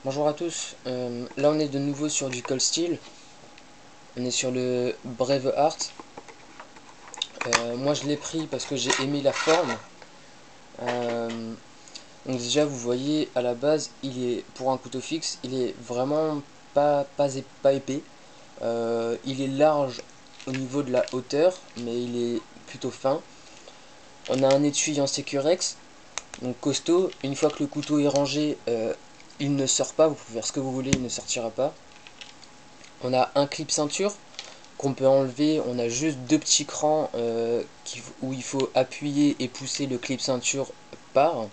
Bonjour à tous, là on est de nouveau sur du Cold Steel, on est sur le Braveheart. Moi je l'ai pris parce que j'ai aimé la forme. Euh, donc déjà vous voyez à la base il est pour un couteau fixe, il est vraiment pas épais. Il est large au niveau de la hauteur mais il est plutôt fin. On a un étui en Sécurex, donc costaud. Une fois que le couteau est rangé, il ne sort pas, vous pouvez faire ce que vous voulez, il ne sortira pas. On a un clip ceinture qu'on peut enlever. On a juste deux petits crans où il faut appuyer et pousser le clip ceinture par.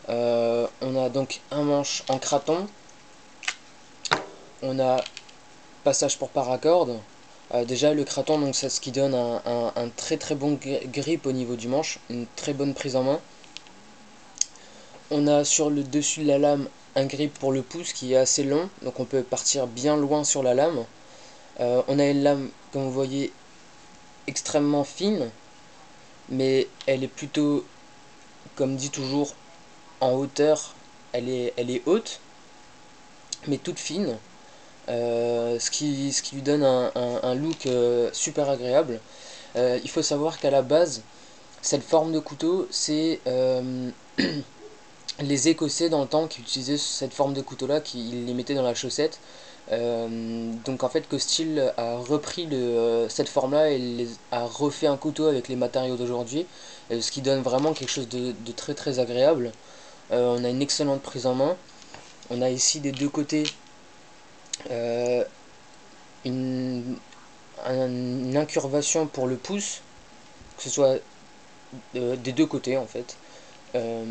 On a donc un manche en craton. On a passage pour paracorde. Déjà le craton, donc c'est ce qui donne un très très bon grip au niveau du manche, une très bonne prise en main. On a sur le dessus de la lame un grip pour le pouce qui est assez long, donc on peut partir bien loin sur la lame. On a une lame, comme vous voyez, extrêmement fine, mais elle est plutôt, comme dit toujours, en hauteur. Elle est haute, mais toute fine, ce qui lui donne un look super agréable. Il faut savoir qu'à la base, cette forme de couteau, c'est les Écossais dans le temps qui utilisaient cette forme de couteau-là, qui les mettaient dans la chaussette. Donc en fait, Costil a repris cette forme-là et a refait un couteau avec les matériaux d'aujourd'hui, ce qui donne vraiment quelque chose de très très agréable. On a une excellente prise en main. On a ici des deux côtés euh, une, une incurvation pour le pouce, que ce soit des deux côtés en fait. Euh,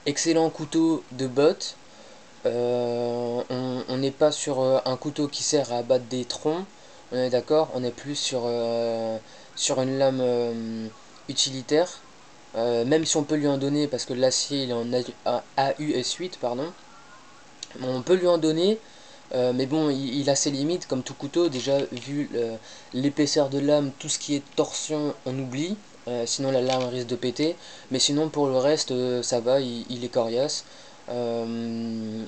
Excellent couteau de botte. On n'est pas sur un couteau qui sert à abattre des troncs, on est d'accord, on est plus sur une lame utilitaire. Même si on peut lui en donner, parce que l'acier il est en AUS8, pardon, on peut lui en donner, mais bon, il a ses limites, comme tout couteau. Déjà, vu l'épaisseur de lame, tout ce qui est torsion, on oublie. Sinon, la lame risque de péter. Mais sinon, pour le reste, ça va, il est coriace. Euh,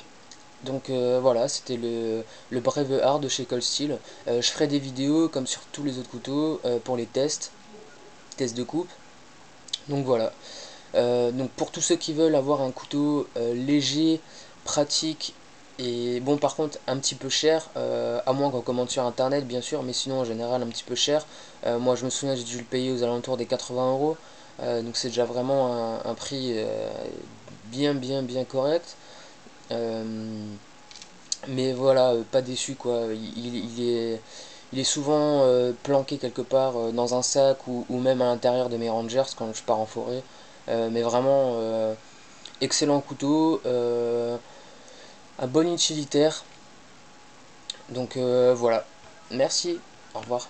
voilà, c'était le Braveheart de chez Cold Steel. Je ferai des vidéos, comme sur tous les autres couteaux, pour les tests de coupe. Donc voilà. Donc pour tous ceux qui veulent avoir un couteau léger, pratique et bon, par contre un petit peu cher, à moins qu'on commande sur internet bien sûr, mais sinon en général un petit peu cher. Moi je me souviens, j'ai dû le payer aux alentours des 80 euros. Donc c'est déjà vraiment un prix bien correct. Euh, mais voilà, pas déçu quoi. Il est souvent planqué quelque part dans un sac ou même à l'intérieur de mes Rangers quand je pars en forêt. Mais vraiment, excellent couteau, un bon utilitaire. Donc voilà. Merci, au revoir.